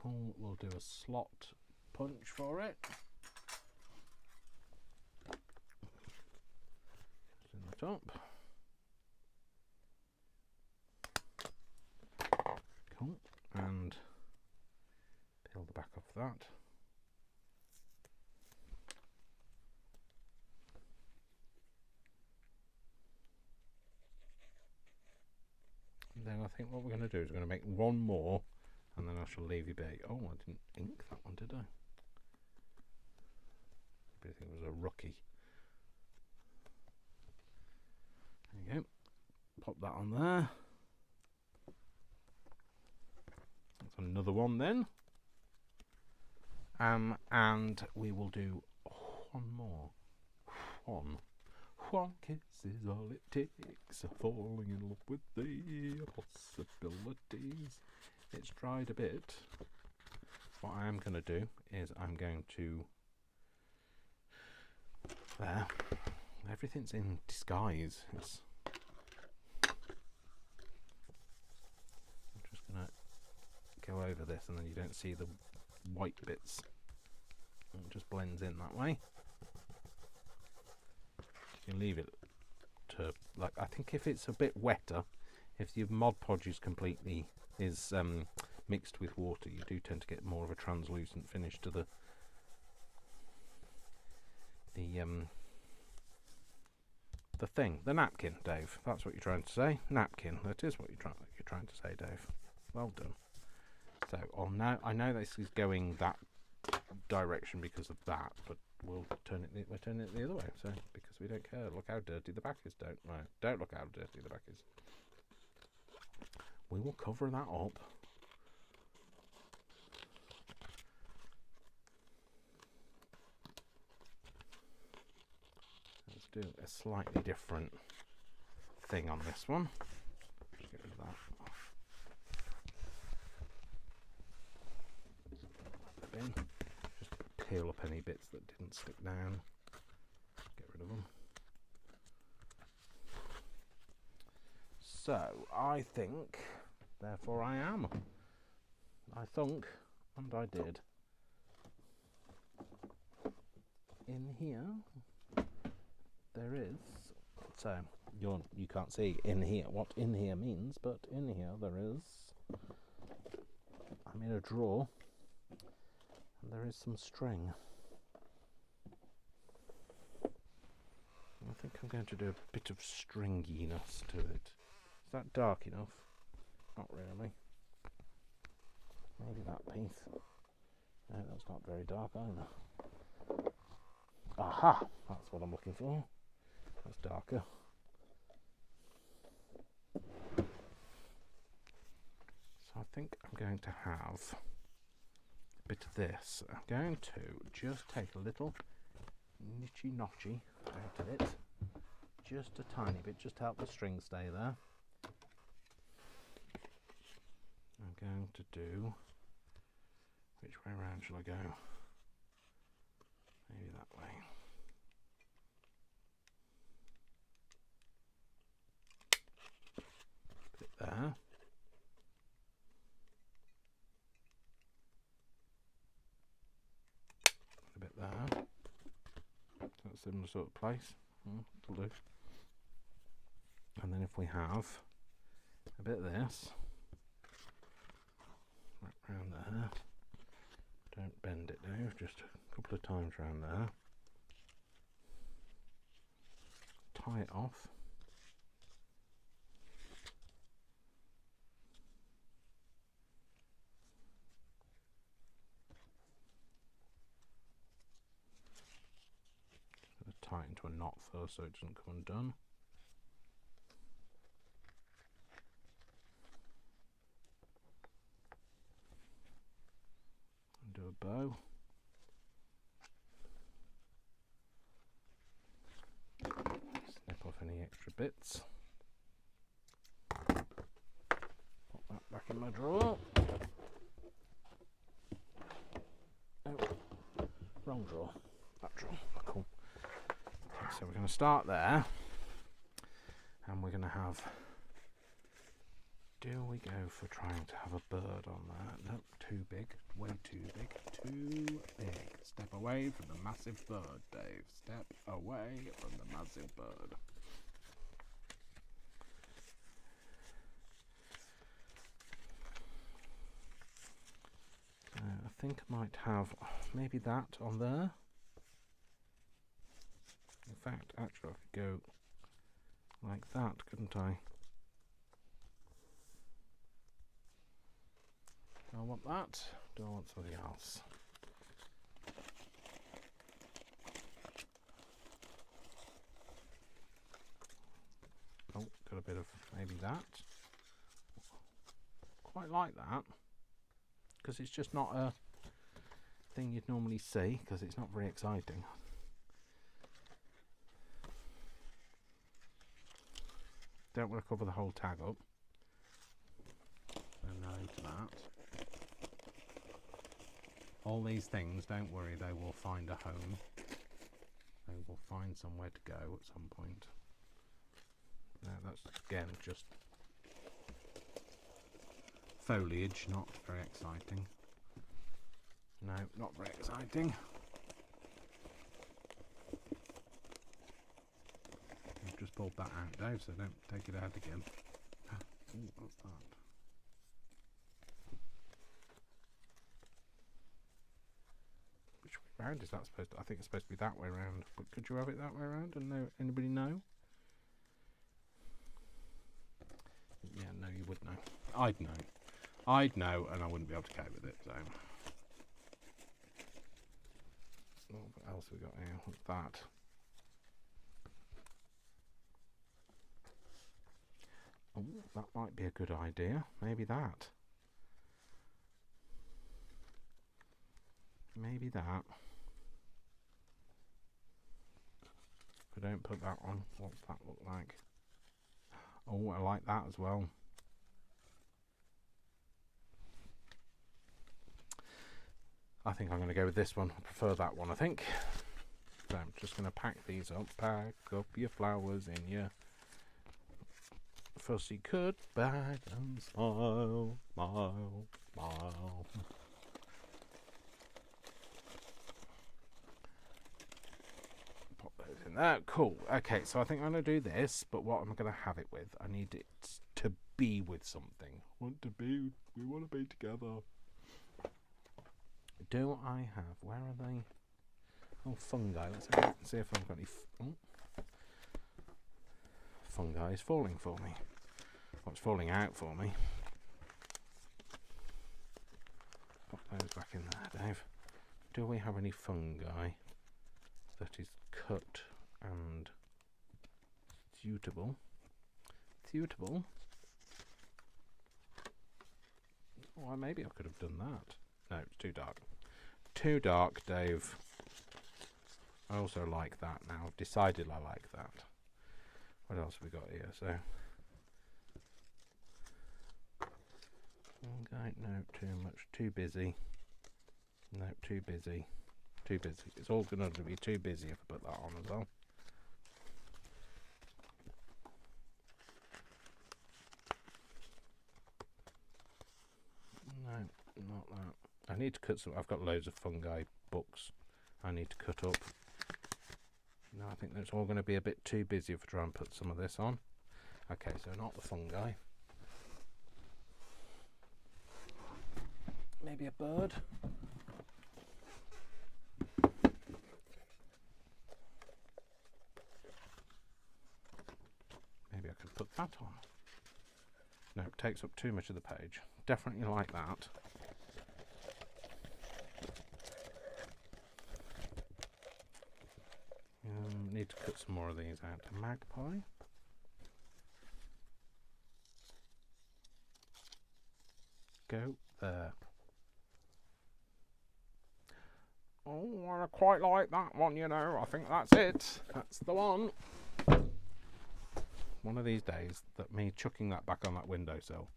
Cool, we'll do a slot punch for it. Just in the top. Cool, and peel the back off that. And then I think what we're going to do is we're going to make one more, and then I shall leave you be. Oh, I didn't ink that one, did I? I think it was a rookie. There you go. Pop that on there. That's another one then. And we will do one more. One kiss is all it takes. Falling in love with the possibilities. It's dried a bit. What I am going to do is I'm going to... There. Everything's in disguise. I'm just going to go over this and then you don't see the white bits. It just blends in that way. You leave it to, like, I think if it's a bit wetter, if your Mod Podge is completely mixed with water, you do tend to get more of a translucent finish to the napkin, Dave. That's what you're trying to say. Napkin. That is what you're trying to say, Dave. Well done. So, I know this is going that direction because of that, but we're turning it the other way. So, because we don't care. Look how dirty the back is. Don't look how dirty the back is. We will cover that up. Let's do a slightly different thing on this one. Just get rid of that. Bin. Just peel up any bits that didn't stick down. Get rid of them. So, I think, therefore I am. I thunk, and I did. In here, there is, so you can't see in here what in here means, but in here there is, I'm in a drawer, and there is some string. I think I'm going to do a bit of stringiness to it. Is that dark enough? Not really. Maybe that piece. No, that's not very dark either. Aha! That's what I'm looking for. That's darker. So I think I'm going to have a bit of this. I'm going to just take a little nitchy notchy out of it. Just a tiny bit, just to help the string stay there. I'm going to do, which way around shall I go? Maybe that way. Put it there. Put a bit there. That's a similar sort of place. That'll do. And then if we have a bit of this, right round there. Don't bend it now, just a couple of times round there. Tie it off. tie it into a knot first so it doesn't come undone. And do a bow. Snip off any extra bits. Put that back in my drawer. Oh, wrong drawer. That drawer. Cool. Okay, so we're going to start there, and we're going to have. Do we go for trying to have a bird on there? Nope, too big. Way too big. Too big. Step away from the massive bird, Dave. Step away from the massive bird. I think I might have maybe that on there. In fact, actually I could go like that, couldn't I? Do I want that? Do I want something else? Oh, got a bit of maybe that. Quite like that, because it's just not a thing you'd normally see, because it's not very exciting. Don't want to cover the whole tag up. So no to that. All these things, don't worry, they will find a home. They will find somewhere to go at some point. No, that's again just foliage, not very exciting. No, not very exciting. I've just pulled that out, Dave, so don't take it out again. Ooh, what's that? Which way round is that supposed to? I think it's supposed to be that way round. But could you have it that way round? And no, anybody know? Yeah, no, you would know. I'd know. I'd know, and I wouldn't be able to cope with it. So, oh, what else have we got here? What's that? Oh, that might be a good idea. Maybe that. Maybe that. If I don't put that on, what's that look like? Oh, I like that as well. I think I'm going to go with this one. I prefer that one, I think. So I'm just going to pack these up. Pack up your flowers in your fussy cut bag and smile, smile, smile. Pop those in there. Cool. Okay, so I think I'm going to do this, but what am I going to have it with? I need it to be with something. We want to be together. Do I have, where are they? Oh, fungi. Let's see if I've got any. Fungi is falling for me. What's falling out for me? Pop those back in there, Dave. Do we have any fungi that is cut and suitable? Suitable? Oh, maybe I could have done that. No, it's too dark. Too dark, Dave. I also like that now. Decided I like that. What else have we got here? So, okay, no, too much. Too busy. No, too busy. Too busy. It's all going to be too busy if I put that on as well. No, not that. I need to cut some. I've got loads of fungi books I need to cut up. No, I think that's all going to be a bit too busy if I try and put some of this on. Okay, so not the fungi. Maybe a bird. Maybe I could put that on. No, it takes up too much of the page. Definitely like that. need to cut some more of these out. A magpie. Go there. Oh, I quite like that one, you know. I think that's it. That's the one. One of these days, that me chucking that back on that windowsill,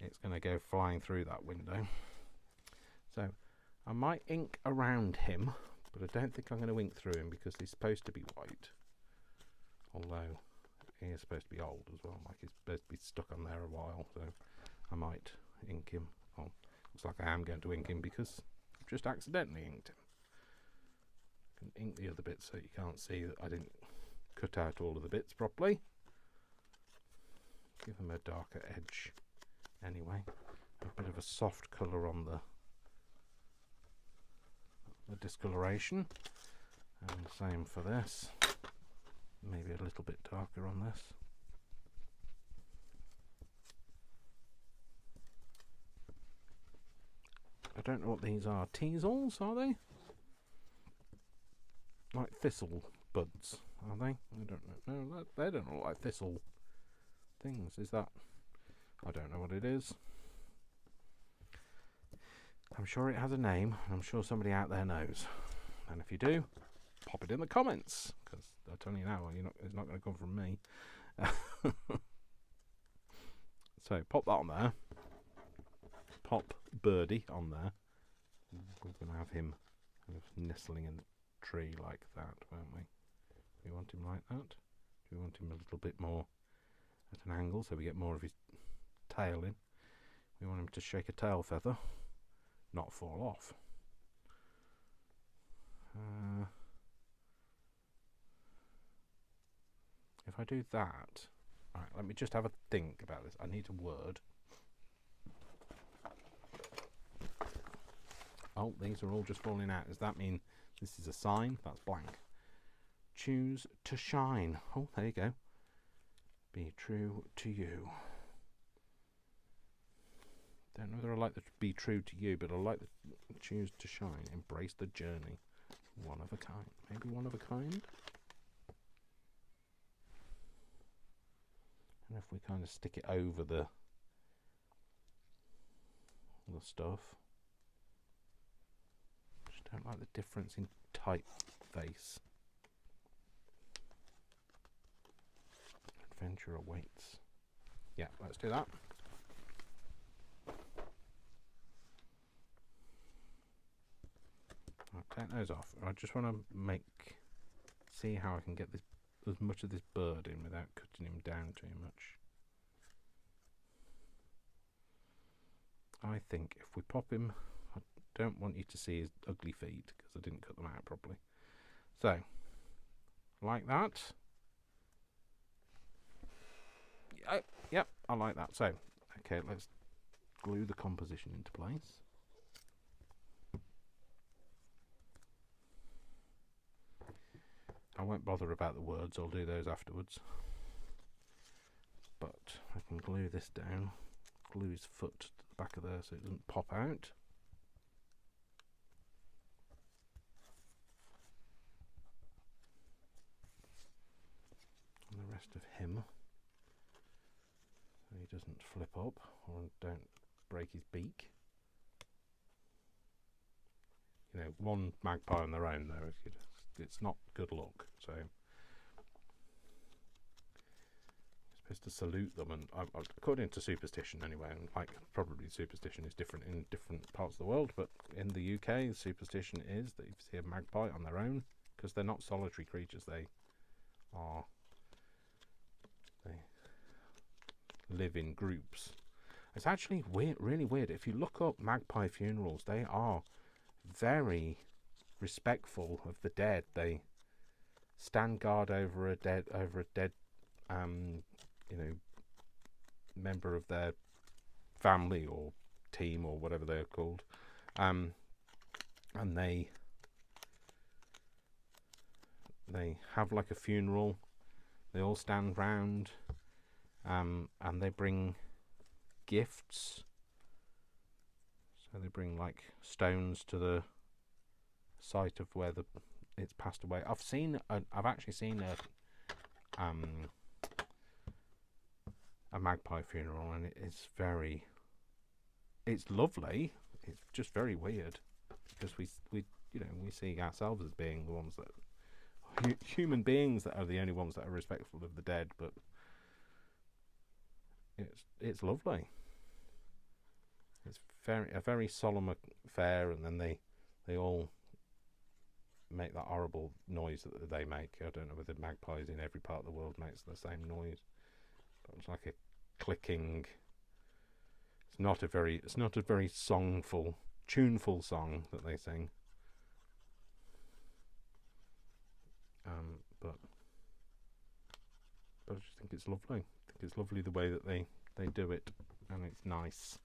it's going to go flying through that window. So I might ink around him, but I don't think I'm going to ink through him because he's supposed to be white. Although he is supposed to be old as well, like he's supposed to be stuck on there a while. So I might ink him. Oh, looks like I am going to ink him because I've just accidentally inked him. I can ink the other bits so you can't see that I didn't cut out all of the bits properly. Give him a darker edge anyway. A bit of a soft colour on the discoloration. And the same for this. Maybe a little bit darker on this. I don't know what these are. Teasels, are they? Like thistle buds, are they? I don't know. No, they don't look like thistle things. Is that? I don't know what it is. I'm sure it has a name. I'm sure somebody out there knows. And if you do, pop it in the comments. Because I tell you now, it's not going to come from me. So pop that on there. Pop Birdie on there. We're going to have him kind of nestling in the tree like that, won't we? Do we want him like that? Do we want him a little bit more at an angle so we get more of his tail in? We want him to shake a tail feather, not fall off. If I do that, right, let me just have a think about this. I need a word. Oh, these are all just falling out. Does that mean this is a sign? That's blank. Choose to shine. Oh, there you go. Be true to you. Don't know whether I like the be true to you, but I like the choose to shine. Embrace the journey. One of a kind. Maybe one of a kind? And if we kind of stick it over the stuff. Just don't like the difference in typeface. Adventure awaits. Yeah, let's do that. I'll take those off. I just want to see how I can get this as much of this bird in without cutting him down too much. I think if we pop him, I don't want you to see his ugly feet because I didn't cut them out properly. So, like that. Yep, I like that. So, okay, let's glue the composition into place. I won't bother about the words, I'll do those afterwards. But I can glue this down, glue his foot to the back of there so it doesn't pop out. And the rest of him, so he doesn't flip up or don't break his beak. You know, one magpie on their own though, it's not good luck, so you're supposed to salute them, and according to superstition anyway, and like probably superstition is different in different parts of the world, but in the UK the superstition is that if you see a magpie on their own, because they're not solitary creatures, they live in groups. It's actually weird, really weird. If you look up magpie funerals, they are very respectful of the dead. They stand guard over a dead member of their family or team or whatever they're called, and they have like a funeral. They all stand round, and they bring gifts. So they bring like stones to the site of where the it's passed away. I've actually seen a magpie funeral, and it's lovely. It's just very weird because we see ourselves as being the ones that human beings that are the only ones that are respectful of the dead, but it's lovely. It's a very solemn affair, and then they all make that horrible noise that they make. I don't know whether magpies in every part of the world makes the same noise, but it's like a clicking. It's not a very songful, tuneful song that they sing. But I just think it's lovely. I think it's lovely the way that they do it, and it's nice.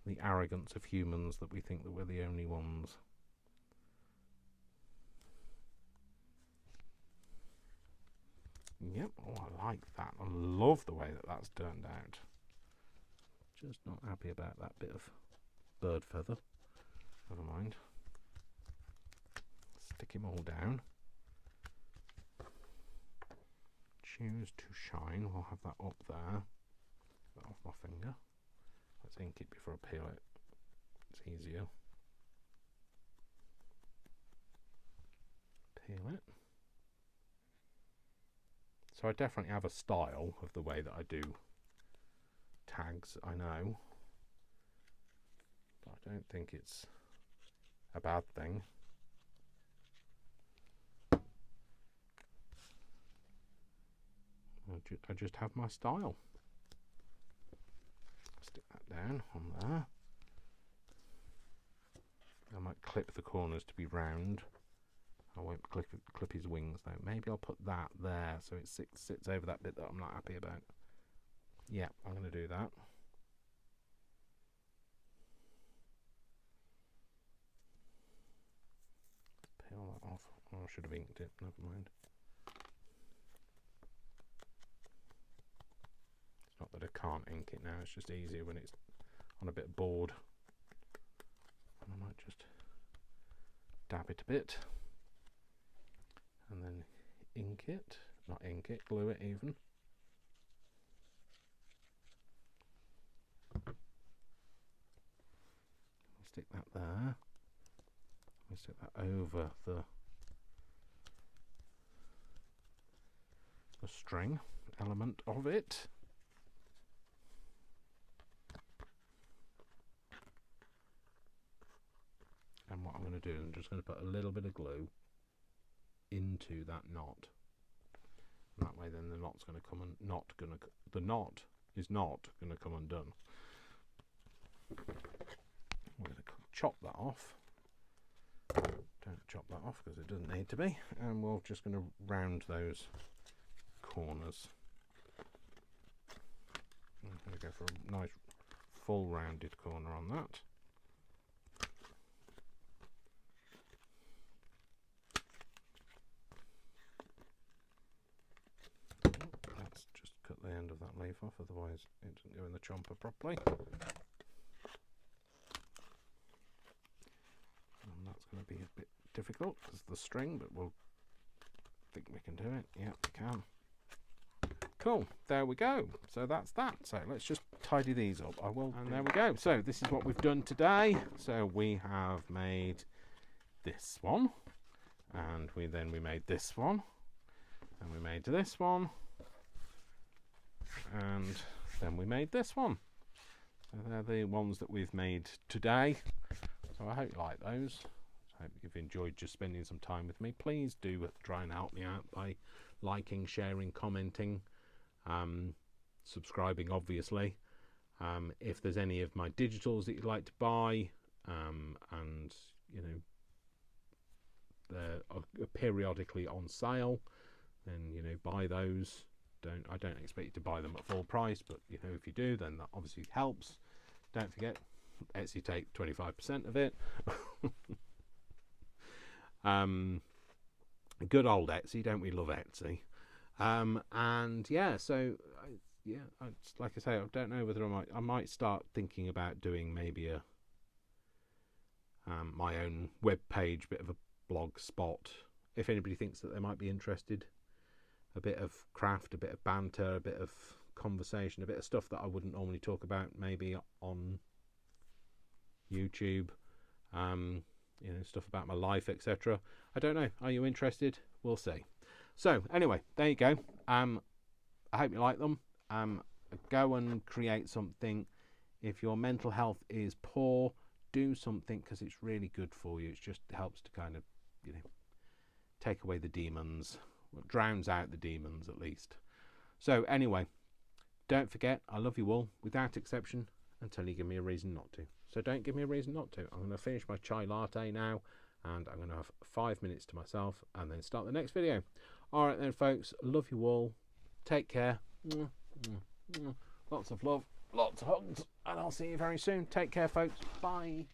The arrogance of humans that we think that we're the only ones. Yep, oh, I like that. I love the way that that's turned out. Just not happy about that bit of bird feather. Never mind. Stick him all down. Choose to shine. We'll have that up there. Get that off my finger. Let's ink it before I peel it. It's easier. Peel it. So I definitely have a style of the way that I do tags, I know. But I don't think it's a bad thing. I just have my style. Stick that down on there. I might clip the corners to be round. I won't clip his wings though. Maybe I'll put that there so it sits over that bit that I'm not happy about. Yeah, I'm going to do that. Peel that off. Oh, I should have inked it. Never mind. It's not that I can't ink it now. It's just easier when it's on a bit of board. And I might just dab it a bit. And then ink it, not ink it, glue it even. Stick that there. We stick that over the string element of it. And what I'm going to do is I'm just going to put a little bit of glue into that knot. And that way then the knot's going to come and the knot is not going to come undone. We're going to chop that off. Don't chop that off because it doesn't need to be, and we're just going to round those corners. I'm going to go for a nice full rounded corner on that. Let's just cut the end of that leaf off, otherwise it doesn't go in the chomper properly. And that's going to be a bit difficult because of the string, but we'll think we can do it. Yeah, we can. Cool, there we go. So that's that. So let's just tidy these up. I will. And there we go. So this is what we've done today. So we have made this one, and we made this one, and we made this one, and then we made this one. So they're the ones that we've made today. So I hope you like those. I hope you've enjoyed just spending some time with me. Please do try and help me out by liking, sharing, commenting, subscribing obviously. If there's any of my digitals that you'd like to buy, and you know they're periodically on sale, then you know buy those. I don't expect you to buy them at full price, but you know if you do, then that obviously helps. Don't forget, Etsy take 25% of it. Good old Etsy, don't we love Etsy? And yeah, so yeah, like I say, I don't know whether I might start thinking about doing maybe my own web page, bit of a blog spot. If anybody thinks that they might be interested, a bit of craft, a bit of banter, a bit of conversation, a bit of stuff that I wouldn't normally talk about, maybe on YouTube, stuff about my life, etc. I don't know. Are you interested? We'll see. So anyway, there you go. I hope you like them. Go and create something. If your mental health is poor, do something, because it's really good for you. It just helps to kind of, take away the demons. Well, drowns out the demons at least. So anyway, don't forget, I love you all without exception until you give me a reason not to. So don't give me a reason not to. I'm going to finish my chai latte now, and I'm going to have 5 minutes to myself and then start the next video. All right then, folks, love you all. Take care. Lots of love, lots of hugs, and I'll see you very soon. Take care, folks. Bye.